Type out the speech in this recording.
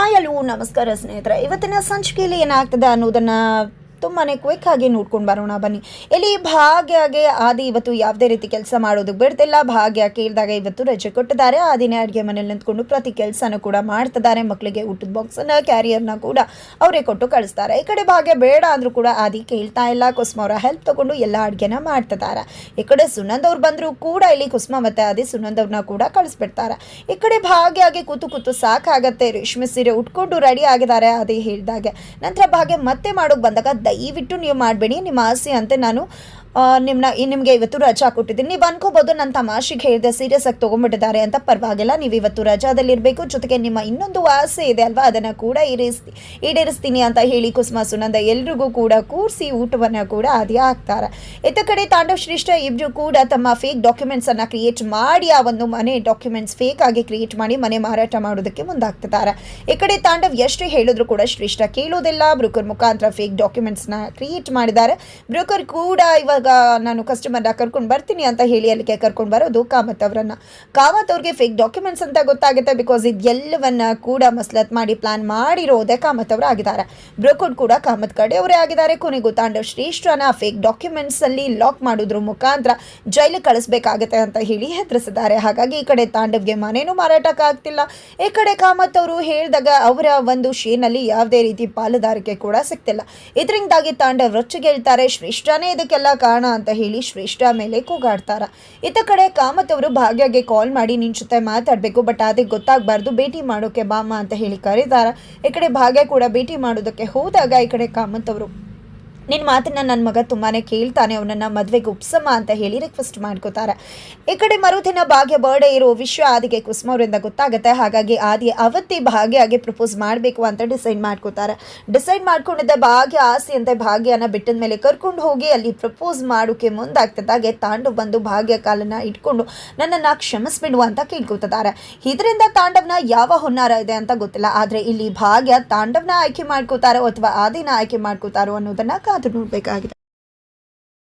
Hi hello ನಮಸ್ಕಾರ ಸ್ನೇಹಿತರೆ. ಇವತ್ತಿನ ಸಂಚಿಕೆಯಲ್ಲಿ ಏನಾಗ್ತದೆ ಅನ್ನೋದನ್ನು ತುಂಬಾ ಕ್ವಿಕ್ ಆಗಿ ನೋಡ್ಕೊಂಡು ಬರೋಣ ಬನ್ನಿ. ಇಲ್ಲಿ ಭಾಗ್ಯಗೆ ಆದಿ ಇವತ್ತು ಯಾವುದೇ ರೀತಿ ಕೆಲಸ ಮಾಡೋದಕ್ಕೆ ಬಿಡ್ತಿಲ್ಲ. ಭಾಗ್ಯ ಕೇಳಿದಾಗ ಇವತ್ತು ರಜೆ ಕೊಟ್ಟಿದ್ದಾರೆ. ಆದಿನೇ ಅಡುಗೆ ಮನೇಲಿ ನಿಂತ್ಕೊಂಡು ಪ್ರತಿ ಕೆಲಸನೂ ಕೂಡ ಮಾಡ್ತಿದ್ದಾರೆ. ಮಕ್ಕಳಿಗೆ ಊಟದ ಬಾಕ್ಸನ್ನು ಕ್ಯಾರಿಯರ್ನ ಕೂಡ ಅವರೇ ಕೊಟ್ಟು ಕಳಿಸ್ತಾರೆ. ಈ ಕಡೆ ಭಾಗ್ಯ ಬೇಡ ಅಂದರೂ ಕೂಡ ಆದಿ ಕೇಳ್ತಾ ಇಲ್ಲ. ಕುಸುಮ ಅವರ ಹೆಲ್ಪ್ ತಗೊಂಡು ಎಲ್ಲ ಅಡುಗೆನ ಮಾಡ್ತಿದ್ದಾರೆ. ಈ ಕಡೆ ಸುನಂದ್ ಅವ್ರು ಬಂದರೂ ಕೂಡ ಇಲ್ಲಿ ಕುಸುಮ ಮತ್ತು ಆದಿ ಸುನಂದ್ ಅವ್ರನ್ನ ಕೂಡ ಕಳಿಸ್ಬಿಡ್ತಾರೆ. ಈ ಕಡೆ ಭಾಗ್ಯಗೆ ಕೂತು ಸಾಕಾಗತ್ತೆ. ರೇಷ್ಮೆ ಸೀರೆ ಉಟ್ಕೊಂಡು ರೆಡಿ ಆಗಿದ್ದಾರೆ ಆದಿ ಹೇಳಿದಾಗೆ. ನಂತರ ಭಾಗ್ಯ ಮತ್ತೆ ಮಾಡೋಕೆ ಬಂದಾಗ ದಯವಿಟ್ಟು ನೀವು ಮಾಡಬೇಡಿ, ನಿಮ್ಮ ಆಸೆ ಅಂತ ನಾನು ನಿಮಗೆ ಇವತ್ತು ರಜಾ ಕೊಟ್ಟಿದ್ದೀನಿ. ನೀವು ಅನ್ಕೋಬೋದು ನನ್ನ ತಮಾಷೆಗೆ ಹೇಳಿದೆ, ಸೀರಿಯಸ್ ಆಗಿ ತೊಗೊಂಡ್ಬಿಟ್ಟಿದ್ದಾರೆ ಅಂತ. ಪರವಾಗಿಲ್ಲ, ನೀವು ಇವತ್ತು ರಜಾದಲ್ಲಿರಬೇಕು. ಜೊತೆಗೆ ನಿಮ್ಮ ಇನ್ನೊಂದು ಆಸೆ ಇದೆ ಅಲ್ವಾ, ಅದನ್ನು ಕೂಡ ಈಡೇರಿಸ್ತೀನಿ ಅಂತ ಹೇಳಿ ಕುಸುಮ ಸುನಂದ ಎಲ್ರಿಗೂ ಕೂಡ ಕೂರಿಸಿ ಊಟವನ್ನು ಕೂಡ ಆದಿ ಹಾಕ್ತಾರೆ. ಇತ್ತ ಕಡೆ ತಾಂಡವ್ ಶ್ರೇಷ್ಠ ಇಬ್ಬರು ಕೂಡ ತಮ್ಮ ಫೇಕ್ ಡಾಕ್ಯುಮೆಂಟ್ಸನ್ನು ಕ್ರಿಯೇಟ್ ಮಾಡಿ ಆ ಒಂದು ಮನೆ ಡಾಕ್ಯುಮೆಂಟ್ಸ್ ಫೇಕ್ ಆಗಿ ಕ್ರಿಯೇಟ್ ಮಾಡಿ ಮನೆ ಮಾರಾಟ ಮಾಡೋದಕ್ಕೆ ಮುಂದಾಗ್ತಿದ್ದಾರೆ. ಈ ಕಡೆ ತಾಂಡವ್ ಎಷ್ಟು ಹೇಳಿದ್ರು ಕೂಡ ಶ್ರೇಷ್ಠ ಕೇಳೋದಿಲ್ಲ. ಬ್ರೋಕರ್ ಮುಖಾಂತರ ಫೇಕ್ ಡಾಕ್ಯುಮೆಂಟ್ಸ್ನ ಕ್ರಿಯೇಟ್ ಮಾಡಿದ್ದಾರೆ. ಬ್ರೋಕರ್ ಕೂಡ ಇವಾಗ ನಾನು ಕಸ್ಟಮರ್ನ ಕರ್ಕೊಂಡು ಬರ್ತೀನಿ ಅಂತ ಹೇಳಿ ಅಲ್ಲಿಗೆ ಕರ್ಕೊಂಡು ಬರೋದು ಕಾಮತ್ ಅವರನ್ನ. ಕಾಮತ್ ಅವ್ರಿಗೆ ಫೇಕ್ ಡಾಕ್ಯುಮೆಂಟ್ಸ್ ಅಂತ ಗೊತ್ತಾಗುತ್ತೆ. ಬಿಕಾಸ್ ಇದೆಲ್ಲವನ್ನ ಕೂಡ ಮಸ್ಲತ್ ಮಾಡಿ ಪ್ಲಾನ್ ಮಾಡಿರೋದೇ ಕಾಮತ್ ಅವರು ಆಗಿದ್ದಾರೆ. ಬ್ರೋಕರ್ ಕೂಡ ಕಾಮತ್ ಕಡೆ ಅವರೇ ಆಗಿದ್ದಾರೆ. ಕೊನೆಗೂ ತಾಂಡವ್ ಶ್ರೇಷ್ಠನ ಫೇಕ್ ಡಾಕ್ಯುಮೆಂಟ್ಸ್ ಅಲ್ಲಿ ಲಾಕ್ ಮಾಡೋದ್ರ ಮುಖಾಂತರ ಜೈಲಿಗೆ ಕಳಿಸ್ಬೇಕಾಗತ್ತೆ ಅಂತ ಹೇಳಿ ಹೆದರಿಸಿದ್ದಾರೆ. ಹಾಗಾಗಿ ಈ ಕಡೆ ತಾಂಡವ್ಗೆ ಮನೇನು ಮಾರಾಟಕ್ಕಾಗ್ತಿಲ್ಲ. ಈ ಕಡೆ ಕಾಮತ್ ಅವರು ಹೇಳಿದಾಗ ಅವರ ಒಂದು ಶೇನಲ್ಲಿ ಯಾವುದೇ ರೀತಿ ಪಾಲುದಾರಿಕೆ ಕೂಡ ಸಿಗ್ತಿಲ್ಲ. ಇದರಿಂದಾಗಿ ತಾಂಡವ್ ರೊಚ್ಚಿಗೆ ಹೇಳ್ತಾರೆ, ಶ್ರೇಷ್ಠನೇ ಇದಕ್ಕೆಲ್ಲ ಕಾರಣ ಅಂತ ಹೇಳಿ ಶ್ರೇಷ್ಠ ಮೇಲೆ ಕೂಗಾಡ್ತಾರ. ಇತ್ತ ಕಡೆ ಕಾಮತ್ ಅವರು ಭಾಗ್ಯಗೆ ಕಾಲ್ ಮಾಡಿ ನಿನ್ ಜೊತೆ ಮಾತಾಡಬೇಕು, ಬಟ್ ಅದಕ್ಕೆ ಗೊತ್ತಾಗಬಾರ್ದು, ಭೇಟಿ ಮಾಡೋಕೆ ಬಾಮ ಅಂತ ಹೇಳಿ ಕರೀತಾರ. ಈ ಕಡೆ ಭಾಗ್ಯ ಕೂಡ ಭೇಟಿ ಮಾಡೋದಕ್ಕೆ ಹೋದಾಗ ಈ ಕಡೆ ಕಾಮತ್ ಅವರು ನಿನ್ನ ಮಾತನ್ನ ನನ್ನ ಮಗ ತುಂಬಾ ಕೇಳ್ತಾನೆ, ಅವನನ್ನು ಮದುವೆಗೆ ಉಪ್ಸಮ್ಮ ಅಂತ ಹೇಳಿ ರಿಕ್ವೆಸ್ಟ್ ಮಾಡ್ಕೋತಾರೆ. ಈ ಕಡೆ ಮರುದಿನ ಭಾಗ್ಯ ಬರ್ಡೇ ಇರೋ ವಿಷಯ ಆದಿಗೆ ಕುಸುಮ ಅವರಿಂದ ಗೊತ್ತಾಗುತ್ತೆ. ಹಾಗಾಗಿ ಆದಿ ಅವತ್ತೇ ಭಾಗ್ಯಗೆ ಪ್ರಪೋಸ್ ಮಾಡಬೇಕು ಅಂತ ಡಿಸೈಡ್ ಮಾಡ್ಕೋತಾರೆ. ಡಿಸೈಡ್ ಮಾಡ್ಕೊಂಡಿದ್ದ ಭಾಗ್ಯ ಆಸೆಯಂತೆ ಭಾಗ್ಯನ ಬಿಟ್ಟದ ಮೇಲೆ ಕರ್ಕೊಂಡು ಹೋಗಿ ಅಲ್ಲಿ ಪ್ರಪೋಸ್ ಮಾಡೋಕೆ ಮುಂದಾಗ್ತದಾಗೆ ತಾಂಡವ್ ಬಂದು ಭಾಗ್ಯ ಕಾಲನ್ನ ಇಟ್ಕೊಂಡು ನನ್ನನ್ನು ಕ್ಷಮಿಸ್ಬಿಡು ಅಂತ ಕೇಳ್ಕೊತಿದ್ದಾರೆ. ಇದರಿಂದ ತಾಂಡವ್ನ ಯಾವ ಹುನ್ನಾರ ಇದೆ ಅಂತ ಗೊತ್ತಿಲ್ಲ. ಆದರೆ ಇಲ್ಲಿ ಭಾಗ್ಯ ತಾಂಡವ್ನ ಆಯ್ಕೆ ಮಾಡ್ಕೋತಾರೋ ಅಥವಾ ಆದಿನ ಆಯ್ಕೆ ಮಾಡ್ಕೋತಾರೋ ಅನ್ನೋದನ್ನ ಕಾದು ನೋಡಬೇಕಾಗಿದೆ.